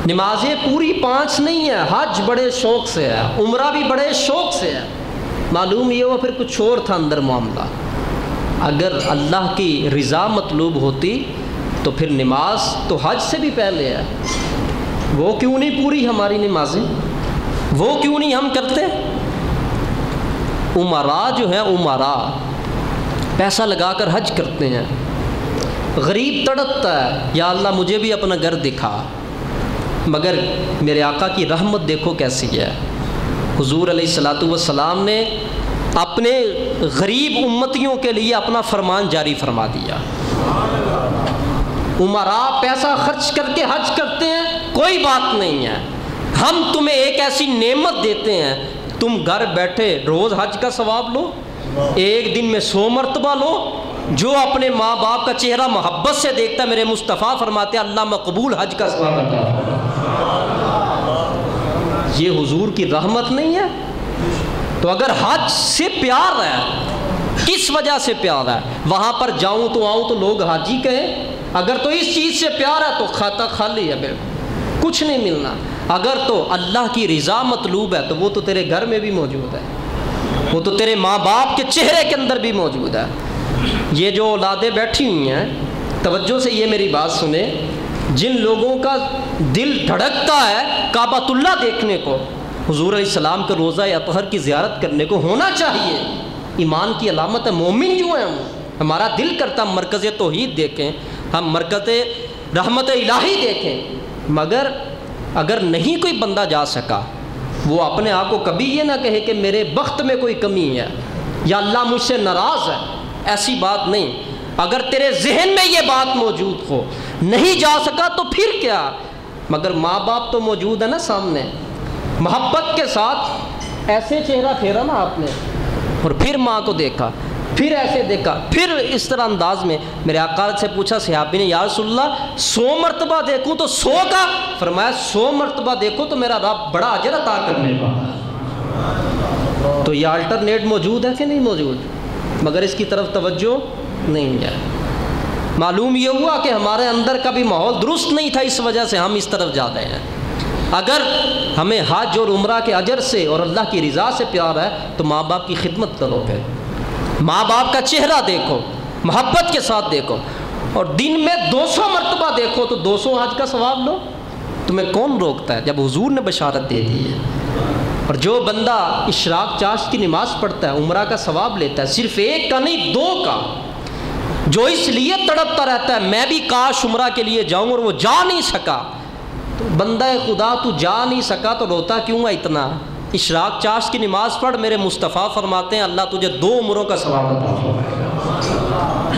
نمازیں پوری 5 نہیں ہیں، حج بڑے شوق سے ہے، عمرہ بھی بڑے شوق سے ہے، معلوم یہ ہوا پھر کچھ اور تھا اندر معاملہ۔ اگر اللہ کی رضا مطلوب ہوتی تو پھر نماز تو حج سے بھی پہلے ہے، وہ کیوں نہیں پوری ہماری نمازیں؟ وہ کیوں نہیں ہم کرتے؟ امراء جو ہیں، امراء پیسہ لگا کر حج کرتے ہیں، غریب تڑپتا ہے یا اللہ مجھے بھی اپنا گھر دکھا، مگر میرے آقا کی رحمت دیکھو کیسی ہے۔ حضور علیہ الصلوۃ والسلام نے اپنے غریب امتیوں کے لیے اپنا فرمان جاری فرما دیا۔ امراء پیسہ خرچ کر کے حج کرتے ہیں، کوئی بات نہیں ہے، ہم تمہیں ایک ایسی نعمت دیتے ہیں، تم گھر بیٹھے روز حج کا ثواب لو، ایک دن میں 100 مرتبہ لو۔ جو اپنے ماں باپ کا چہرہ محبت سے دیکھتا ہے، میرے مصطفیٰ فرماتے ہیں اللہ مقبول حج کا ثواب عطا فرمائے۔ یہ حضور کی رحمت نہیں ہے؟ تو اگر حج سے پیار ہے، کس وجہ سے پیار ہے؟ وہاں پر جاؤں تو آؤں تو لوگ حاجی کہیں؟ اگر تو اس چیز سے پیار ہے تو کھاتا خالی ہے، بالکل کچھ نہیں ملنا۔ اگر تو اللہ کی رضا مطلوب ہے تو وہ تو تیرے گھر میں بھی موجود ہے، وہ تو تیرے ماں باپ کے چہرے کے اندر بھی موجود ہے۔ یہ جو اولادیں بیٹھی ہوئی ہیں، توجہ سے یہ میری بات سنیں، جن لوگوں کا دل دھڑکتا ہے کعبۃ اللہ دیکھنے کو، حضور علیہ السلام کے روضہ اطہر کی زیارت کرنے کو، ہونا چاہیے، ایمان کی علامت ہے، مومن جو ہیں ہمارا دل کرتا ہم مرکز توحید دیکھیں، ہم مرکز رحمت الہی دیکھیں، مگر اگر نہیں کوئی بندہ جا سکا، وہ اپنے آپ کو کبھی یہ نہ کہے کہ میرے بخت میں کوئی کمی ہے یا اللہ مجھ سے ناراض ہے، ایسی بات نہیں۔ اگر تیرے ذہن میں یہ بات موجود ہو، نہیں جا سکا تو پھر کیا، مگر ماں باپ تو موجود ہے نا سامنے، محبت کے ساتھ ایسے چہرہ پھیرا نا آپ نے، اور پھر ماں کو دیکھا، پھر ایسے دیکھا، پھر اس طرح انداز میں۔ میرے آقا سے پوچھا صحابی نے، یا رسول اللہ 100 مرتبہ دیکھوں تو 100 کا؟ فرمایا 100 مرتبہ دیکھو تو میرا رب بڑا اجر عطا کرنے والا ہے۔ تو یہ الٹرنیٹ موجود ہے کہ نہیں موجود؟ مگر اس کی طرف توجہ نہیں ہے۔ معلوم یہ ہوا کہ ہمارے اندر کا بھی ماحول درست نہیں تھا، اس وجہ سے ہم اس طرف جا رہے ہیں۔ اگر ہمیں حج اور عمرہ کے اجر سے اور اللہ کی رضا سے پیار ہے تو ماں باپ کی خدمت کرو، پھر ماں باپ کا چہرہ دیکھو، محبت کے ساتھ دیکھو، اور دن میں 200 مرتبہ دیکھو تو 200 حج کا ثواب لو۔ تمہیں کون روکتا ہے جب حضور نے بشارت دے دی ہے؟ اور جو بندہ اشراق چاشت کی نماز پڑھتا ہے، عمرہ کا ثواب لیتا ہے، صرف ایک کا نہیں 2 کا، جو اس لیے تڑپتا رہتا ہے میں بھی کاش عمرہ کے لیے جاؤں اور وہ جا نہیں سکا، تو بندہ خدا تو جا نہیں سکا تو روتا کیوں ہے اتنا؟ اشراق چاشت کی نماز پڑھ، میرے مصطفیٰ فرماتے ہیں اللہ تجھے 2 عمروں کا ثواب عطا فرمائے گا۔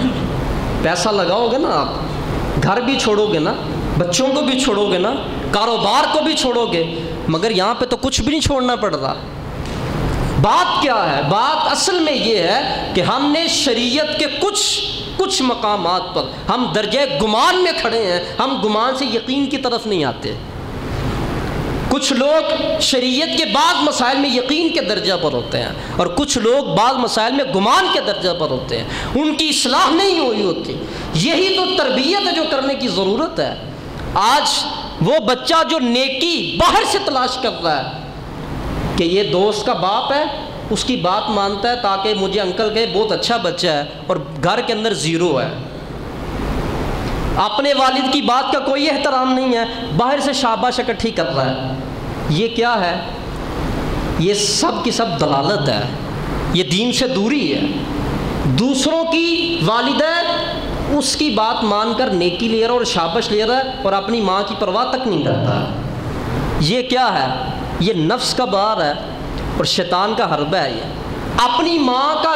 پیسہ لگاؤ گے نا آپ، گھر بھی چھوڑو گے نا، بچوں کو بھی چھوڑو گے نا، کاروبار کو بھی چھوڑو گے، مگر یہاں پہ تو کچھ بھی نہیں چھوڑنا پڑ رہا۔ بات کیا ہے؟ بات اصل میں یہ ہے کہ ہم نے شریعت کے کچھ مقامات پر ہم درجہ گمان میں کھڑے ہیں، ہم گمان سے یقین کی طرف نہیں آتے۔ کچھ لوگ شریعت کے بعض مسائل میں یقین کے درجہ پر ہوتے ہیں، اور کچھ لوگ بعض مسائل میں گمان کے درجہ پر ہوتے ہیں، ان کی اصلاح نہیں ہوئی ہوتی۔ یہی تو تربیت ہے جو کرنے کی ضرورت ہے۔ آج وہ بچہ جو نیکی باہر سے تلاش کر رہا ہے کہ یہ دوست کا باپ ہے، اس کی بات مانتا ہے تاکہ مجھے انکل کہے بہت اچھا بچہ ہے، اور گھر کے اندر 0 ہے، اپنے والد کی بات کا کوئی احترام نہیں ہے، باہر سے شاباش اکٹھی کر رہا ہے۔ یہ کیا ہے؟ یہ سب کی سب دلالت ہے، یہ دین سے دوری ہے۔ دوسروں کی والدہ اس کی بات مان کر نیکی لے رہا اور شاباش لے رہا ہے، اور اپنی ماں کی پرواہ تک نہیں کرتا۔ یہ کیا ہے؟ یہ نفس کا بار ہے اور شیطان کا حربہ ہے۔ یہ اپنی ماں کا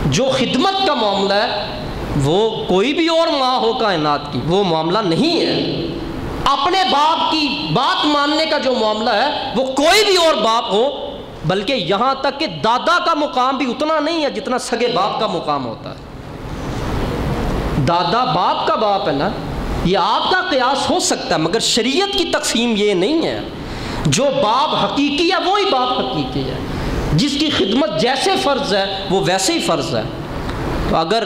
جو خدمت کا معاملہ ہے، وہ کوئی بھی اور ماں ہو کائنات کی، وہ معاملہ نہیں ہے۔ اپنے باپ کی بات ماننے کا جو معاملہ ہے، وہ کوئی بھی اور باپ ہو، بلکہ یہاں تک کہ دادا کا مقام بھی اتنا نہیں ہے جتنا سگے باپ کا مقام ہوتا ہے۔ دادا باپ کا باپ ہے نا، یہ آپ کا قیاس ہو سکتا ہے، مگر شریعت کی تقسیم یہ نہیں ہے۔ جو باپ حقیقی ہے وہی باپ حقیقی ہے، جس کی خدمت جیسے فرض ہے وہ ویسے ہی فرض ہے۔ تو اگر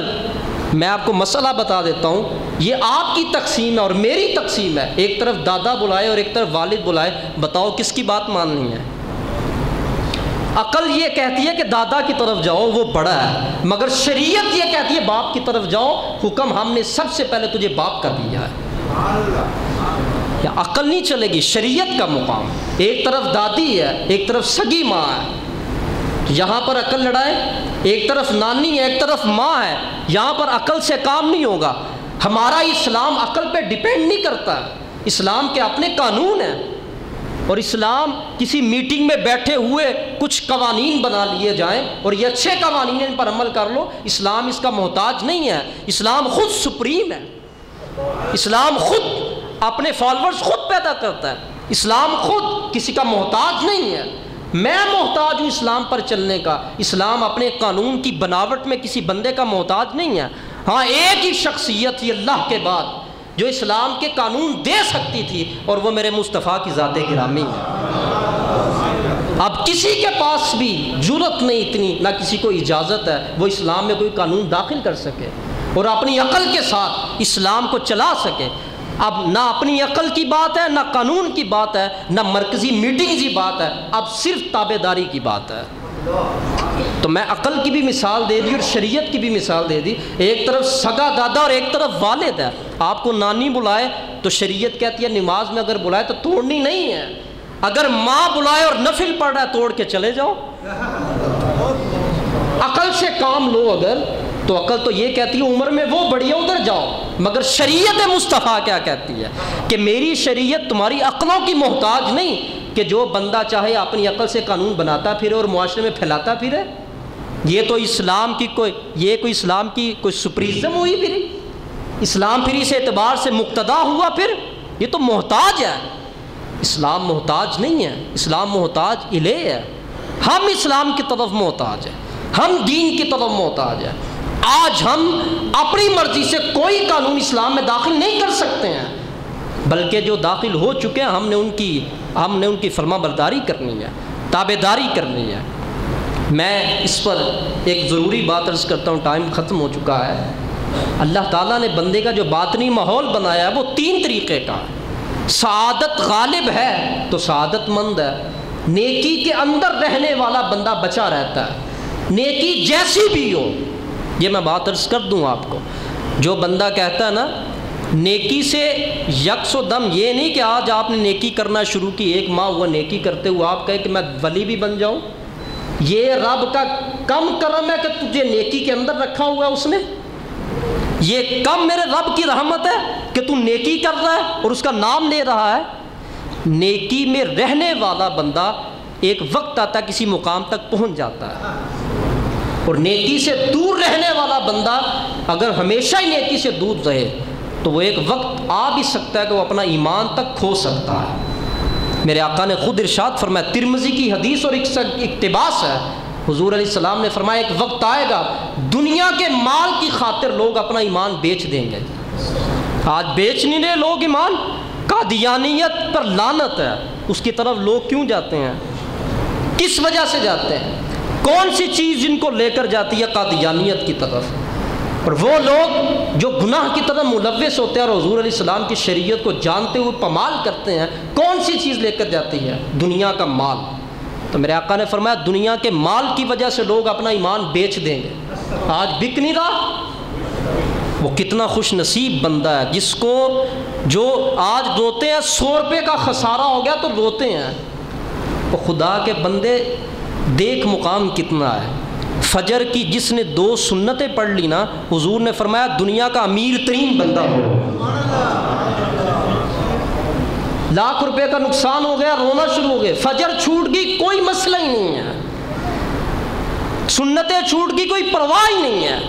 میں آپ کو مسئلہ بتا دیتا ہوں، یہ آپ کی تقسیم ہے اور میری تقسیم ہے، ایک طرف دادا بلائے اور ایک طرف والد بلائے، بتاؤ کس کی بات ماننی ہے؟ عقل یہ کہتی ہے کہ دادا کی طرف جاؤ وہ بڑا ہے، مگر شریعت یہ کہتی ہے باپ کی طرف جاؤ، حکم ہم نے سب سے پہلے تجھے باپ کا دیا ہے۔ یا عقل نہیں چلے گی، شریعت کا مقام، ایک طرف دادی ہے ایک طرف سگی ماں ہے، یہاں پر عقل لڑائے، ایک طرف نانی ہے ایک طرف ماں ہے، یہاں پر عقل سے کام نہیں ہوگا۔ ہمارا اسلام عقل پہ ڈیپینڈ نہیں کرتا، اسلام کے اپنے قانون ہیں، اور اسلام کسی میٹنگ میں بیٹھے ہوئے کچھ قوانین بنا لیے جائیں اور یہ اچھے قوانین ان پر عمل کر لو، اسلام اس کا محتاج نہیں ہے۔ اسلام خود سپریم ہے، اسلام خود اپنے فالورز خود پیدا کرتا ہے، اسلام خود کسی کا محتاج نہیں ہے۔ میں محتاج ہوں اسلام پر چلنے کا، اسلام اپنے قانون کی بناوٹ میں کسی بندے کا محتاج نہیں ہے۔ ہاں ایک ہی شخصیت تھی اللہ کے بعد جو اسلام کے قانون دے سکتی تھی، اور وہ میرے مصطفیٰ کی ذات گرامی ہے۔ اب کسی کے پاس بھی جرت نہیں اتنی، نہ کسی کو اجازت ہے وہ اسلام میں کوئی قانون داخل کر سکے اور اپنی عقل کے ساتھ اسلام کو چلا سکے۔ اب نہ اپنی عقل کی بات ہے، نہ قانون کی بات ہے، نہ مرکزی میٹنگ کی بات ہے، اب صرف تابع داری کی بات ہے۔ تو میں عقل کی بھی مثال دے دی اور شریعت کی بھی مثال دے دی۔ ایک طرف سگا دادا اور ایک طرف والد ہے۔ آپ کو نانی بلائے تو شریعت کہتی ہے نماز میں اگر بلائے تو توڑنی نہیں ہے، اگر ماں بلائے اور نفل پڑھ رہا ہے توڑ کے چلے جاؤ۔ عقل سے کام لو اگر تو عقل تو یہ کہتی ہے عمر میں وہ بڑی ہے ادھر جاؤ، مگر شریعت مصطفیٰ کیا کہتی ہے کہ میری شریعت تمہاری عقلوں کی محتاج نہیں کہ جو بندہ چاہے اپنی عقل سے قانون بناتا پھرے اور معاشرے میں پھیلاتا پھرے۔ یہ تو اسلام کی کوئی اسلام کی کوئی سپریزم ہوئی پھر، اسلام پھر اس اعتبار سے مقتدا ہوا، پھر یہ تو محتاج ہے۔ اسلام محتاج نہیں ہے، اسلام محتاج الیہ ہے۔ ہم اسلام کی طرف محتاج ہیں، ہم دین کی طرف محتاج ہیں۔ آج ہم اپنی مرضی سے کوئی قانون اسلام میں داخل نہیں کر سکتے ہیں، بلکہ جو داخل ہو چکے ہیں ہم نے ان کی فرما برداری کرنی ہے، تابع داری کرنی ہے۔ میں اس پر ایک ضروری بات عرض کرتا ہوں، ٹائم ختم ہو چکا ہے۔ اللہ تعالیٰ نے بندے کا جو باطنی ماحول بنایا ہے وہ 3 طریقے کا ہے۔ سعادت غالب ہے تو سعادت مند ہے، نیکی کے اندر رہنے والا بندہ بچا رہتا ہے، نیکی جیسی بھی ہو۔ یہ میں بات عرض کر دوں آپ کو، جو بندہ کہتا ہے نا نیکی سے یکس و دم، یہ نہیں کہ آج آپ نے نیکی کرنا شروع کی، 1 ماہ ہوا نیکی کرتے ہوئے آپ کہے کہ میں ولی بھی بن جاؤں، یہ رب کا کم کرم ہے کہ تجھے نیکی کے اندر رکھا ہوا ہے اس نے، یہ کم میرے رب کی رحمت ہے کہ تو نیکی کر رہا ہے اور اس کا نام لے رہا ہے۔ نیکی میں رہنے والا بندہ ایک وقت آتا ہے کسی مقام تک پہنچ جاتا ہے، اور نیکی سے دور رہنے والا بندہ اگر ہمیشہ ہی نیکی سے دور رہے تو وہ ایک وقت آ بھی سکتا ہے کہ وہ اپنا ایمان تک کھو سکتا ہے۔ میرے آقا نے خود ارشاد فرمایا، ترمذی کی حدیث اور اقتباس ہے، حضور علیہ السلام نے فرمایا ایک وقت آئے گا دنیا کے مال کی خاطر لوگ اپنا ایمان بیچ دیں گے۔ آج بیچ نہیں رہے لوگ ایمان، قادیانیت پر لعنت ہے، اس کی طرف لوگ کیوں جاتے ہیں؟ کس وجہ سے جاتے ہیں؟ کون سی چیز جن کو لے کر جاتی ہے قادیانیت کی طرف؟ اور وہ لوگ جو گناہ کی طرف ملوث ہوتے ہیں اور حضور علیہ السلام کی شریعت کو جانتے ہوئے پامال کرتے ہیں، کون سی چیز لے کر جاتی ہے؟ دنیا کا مال۔ تو میرے آقا نے فرمایا دنیا کے مال کی وجہ سے لوگ اپنا ایمان بیچ دیں گے۔ آج بک نہیں رہا، وہ کتنا خوش نصیب بندہ ہے جس کو جو آج روتے ہیں 100 روپے کا خسارہ ہو گیا تو روتے ہیں۔ وہ خدا کے بندے دیکھ مقام کتنا ہے۔ فجر کی جس نے 2 سنتیں پڑھ لی نا، حضور نے فرمایا دنیا کا امیر ترین بندہ ہو۔ لاکھ روپے کا نقصان ہو گیا، رونا شروع ہو گئے، فجر چھوٹ گئی کوئی مسئلہ ہی نہیں ہے، سنتیں چھوٹ گئی کوئی پرواہ ہی نہیں ہے۔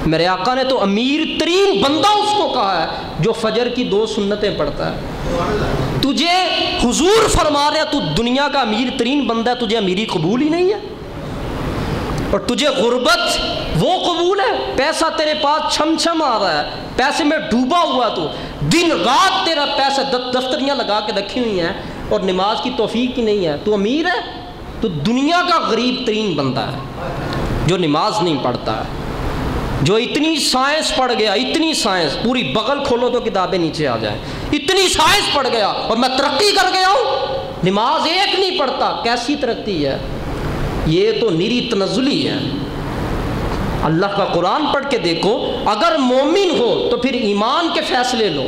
میرے آقا نے تو امیر ترین بندہ اس کو کہا ہے جو فجر کی 2 سنتیں پڑھتا ہے۔ تجھے حضور فرما رہے تو دنیا کا امیر ترین بندہ ہے، تجھے امیری قبول ہی نہیں ہے، اور تجھے غربت وہ قبول ہے؟ پیسہ تیرے پاس چھم چھم آ رہا ہے، پیسے میں ڈوبا ہوا، تو دن رات تیرا پیسہ دفتریاں لگا کے رکھی ہوئی ہیں اور نماز کی توفیق ہی نہیں ہے، تو امیر ہے؟ تو دنیا کا غریب ترین بندہ ہے جو نماز نہیں پڑھتا ہے، جو اتنی سائنس پڑھ گیا، اتنی سائنس، پوری بغل کھولو تو کتابیں نیچے آ جائیں، اتنی سائنس پڑھ گیا اور میں ترقی کر گیا ہوں، نماز ایک نہیں پڑھتا، کیسی ترقی ہے؟ یہ تو نیری تنزلی ہے۔ اللہ کا قرآن پڑھ کے دیکھو، اگر مومن ہو تو پھر ایمان کے فیصلے لو،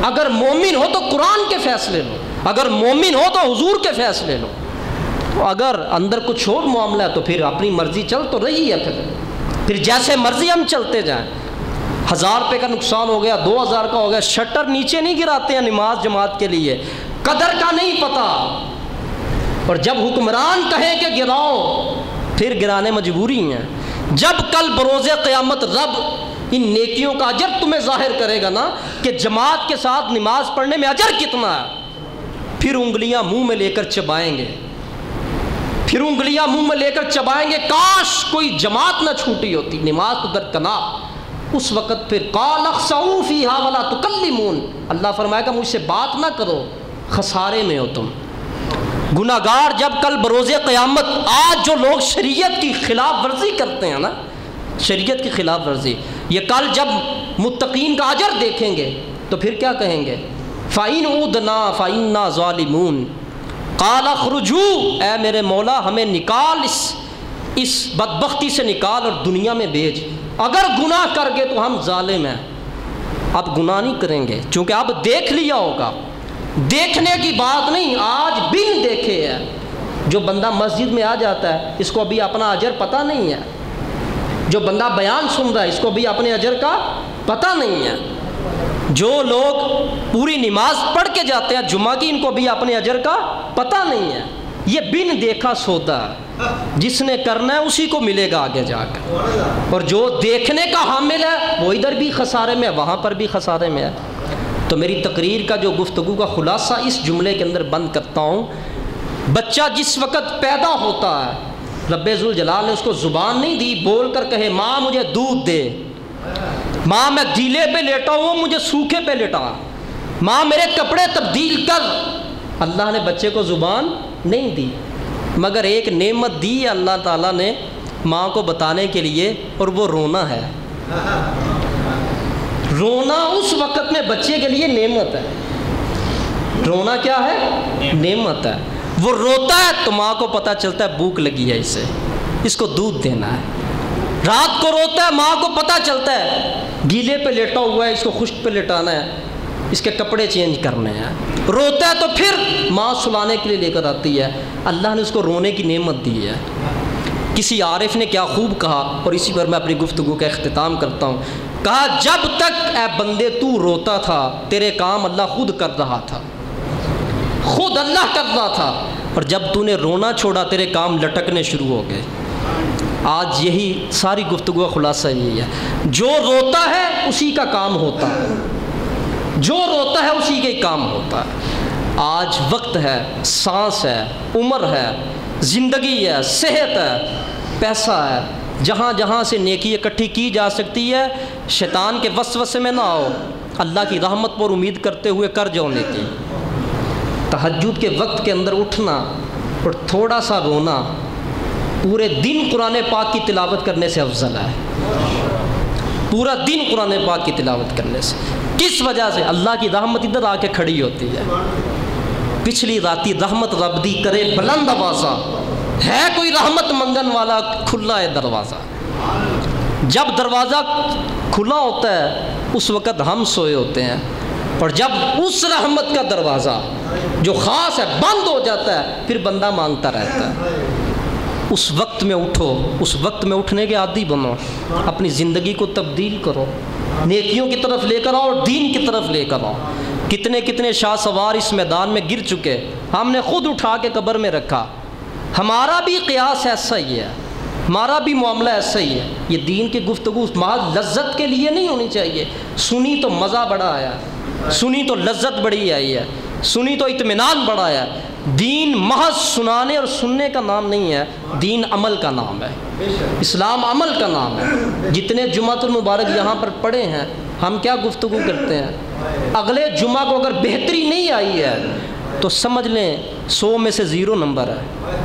اگر مومن ہو تو قرآن کے فیصلے لو، اگر مومن ہو تو حضور کے فیصلے لو۔ تو اگر اندر کچھ اور معاملہ ہے تو پھر اپنی مرضی چل تو رہی ہے، پھر جیسے مرضی ہم چلتے جائیں۔ 1000 روپے کا نقصان ہو گیا، 2000 کا ہو گیا، شٹر نیچے نہیں گراتے ہیں نماز جماعت کے لیے، قدر کا نہیں پتہ، اور جب حکمران کہیں کہ گراؤ پھر گرانے مجبوری ہیں۔ جب کل بروز قیامت رب ان نیکیوں کا اجر تمہیں ظاہر کرے گا نا کہ جماعت کے ساتھ نماز پڑھنے میں اجر کتنا ہے، پھر انگلیاں منہ میں لے کر چبائیں گے، پھر انگلیاں منہ میں لے کر چبائیں گے، کاش کوئی جماعت نہ چھوٹی ہوتی، نماز تو درکنار۔ اس وقت پھر قال اخسؤوا فیہا ولا تکلمون، اللہ فرمائے گا مجھ سے بات نہ کرو، خسارے میں ہو تم۔ گناہگار جب کل بروز قیامت، آج جو لوگ شریعت کی خلاف ورزی کرتے ہیں نا، شریعت کی خلاف ورزی، یہ کل جب متقین کا اجر دیکھیں گے تو پھر کیا کہیں گے؟ فَإِنْ عُدْنَا فَإِنَّا ظَالِمُونَ قَالَ اخْرُجُوا، اے میرے مولا ہمیں نکال، اس بدبختی سے نکال اور دنیا میں بھیج، اگر گناہ کر گئے تو ہم ظالم ہیں، اب گناہ نہیں کریں گے، چونکہ اب دیکھ لیا ہوگا۔ دیکھنے کی بات نہیں، آج بن دیکھے ہے، جو بندہ مسجد میں آ جاتا ہے اس کو ابھی اپنا اجر پتہ نہیں ہے، جو بندہ بیان سن رہا ہے اس کو بھی اپنے اجر کا پتہ نہیں ہے، جو لوگ پوری نماز پڑھ کے جاتے ہیں جمعہ کی ان کو بھی اپنے اجر کا پتہ نہیں ہے۔ یہ بن دیکھا سودا ہے، جس نے کرنا ہے اسی کو ملے گا آگے جا کر، اور جو دیکھنے کا حامل ہے وہ ادھر بھی خسارے میں ہے، وہاں پر بھی خسارے میں ہے۔ تو میری تقریر کا جو گفتگو کا خلاصہ اس جملے کے اندر بند کرتا ہوں، بچہ جس وقت پیدا ہوتا ہے رب ذوالجلال نے اس کو زبان نہیں دی بول کر کہے ماں مجھے دودھ دے، ماں میں گیلے پہ لیٹا ہوں مجھے سوکھے پہ لیٹا، ماں میرے کپڑے تبدیل کر۔ اللہ نے بچے کو زبان نہیں دی، مگر ایک نعمت دی ہے اللہ تعالیٰ نے ماں کو بتانے کے لیے، اور وہ رونا ہے۔ رونا اس وقت میں بچے کے لیے نعمت ہے، رونا کیا ہے؟ نعمت ہے۔ وہ روتا ہے تو ماں کو پتہ چلتا ہے بھوک لگی ہے اسے، اس کو دودھ دینا ہے۔ رات کو روتا ہے ماں کو پتہ چلتا ہے گیلے پہ لیٹا ہوا ہے اس کو خشک پہ لٹانا ہے، اس کے کپڑے چینج کرنے ہیں۔ روتا ہے تو پھر ماں سلانے کے لیے لے کر آتی ہے۔ اللہ نے اس کو رونے کی نعمت دی ہے۔ کسی عارف نے کیا خوب کہا، اور اسی پر میں اپنی گفتگو کا اختتام کرتا ہوں، کہا جب تک اے بندے تو روتا تھا تیرے کام اللہ خود کر رہا تھا، خود اللہ کر رہا تھا، اور جب تو نے رونا چھوڑا تیرے کام لٹکنے شروع ہو گئے۔ آج یہی ساری گفتگو کا خلاصہ یہی ہے، جو روتا ہے اسی کا کام ہوتا ہے، جو روتا ہے اسی کے کام ہوتا ہے۔ آج وقت ہے، سانس ہے، عمر ہے، زندگی ہے، صحت ہے، پیسہ ہے، جہاں جہاں سے نیکی اکٹھی کی جا سکتی ہے، شیطان کے وسوسے میں نہ آؤ، اللہ کی رحمت پر امید کرتے ہوئے کر جاؤ نیکی۔ تہجد کے وقت کے اندر اٹھنا اور تھوڑا سا رونا پورے دن قرآن پاک کی تلاوت کرنے سے افضل ہے، پورا دن قرآن پاک کی تلاوت کرنے سے۔ کس وجہ سے؟ اللہ کی رحمت ادھر آ کے کھڑی ہوتی ہے۔ پچھلی راتی رحمت رب دی کرے بلند آوازہ، ہے کوئی رحمت منگن والا، کھلا ہے دروازہ۔ جب دروازہ کھلا ہوتا ہے اس وقت ہم سوئے ہوتے ہیں، اور جب اس رحمت کا دروازہ جو خاص ہے بند ہو جاتا ہے پھر بندہ مانگتا رہتا ہے۔ اس وقت میں اٹھو، اس وقت میں اٹھنے کے عادی بنو، اپنی زندگی کو تبدیل کرو، نیکیوں کی طرف لے کر آؤ اور دین کی طرف لے کر آؤ۔ کتنے کتنے شاہ سوار اس میدان میں گر چکے، ہم نے خود اٹھا کے قبر میں رکھا۔ ہمارا بھی قیاس ایسا ہی ہے، ہمارا بھی معاملہ ایسا ہی ہے۔ یہ دین کی گفتگو محض لذت کے لیے نہیں ہونی چاہیے، سنی تو مزہ بڑا آیا، سنی تو لذت بڑی آئی ہے، سنی تو اطمینان بڑا آیا۔ دین محض سنانے اور سننے کا نام نہیں ہے، دین عمل کا نام ہے، اسلام عمل کا نام ہے۔ جتنے جمعۃ المبارک یہاں پر پڑھے ہیں ہم کیا گفتگو کرتے ہیں، اگلے جمعہ کو اگر بہتری نہیں آئی ہے تو سمجھ لیں 100 میں سے 0 نمبر ہے۔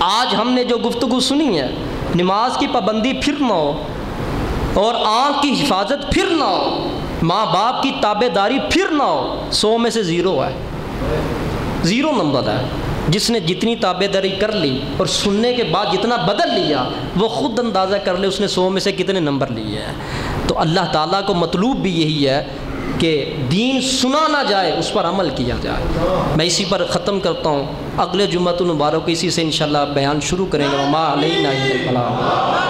آج ہم نے جو گفتگو سنی ہے، نماز کی پابندی پھر نہ ہو، اور آنکھ کی حفاظت پھر نہ ہو، ماں باپ کی تابع داری پھر نہ ہو، 100 میں سے 0 ہے، 0 نمبر ہے۔ جس نے جتنی تابعداری کر لی اور سننے کے بعد جتنا بدل لیا وہ خود اندازہ کر لے اس نے 100 میں سے کتنے نمبر لیے ہیں۔ تو اللہ تعالیٰ کو مطلوب بھی یہی ہے کہ دین سنا نہ جائے، اس پر عمل کیا جائے۔ میں اسی پر ختم کرتا ہوں، اگلے جمعۃ المبارک اسی سے انشاءاللہ بیان شروع کریں گے۔ وما علینا الا البلاغ۔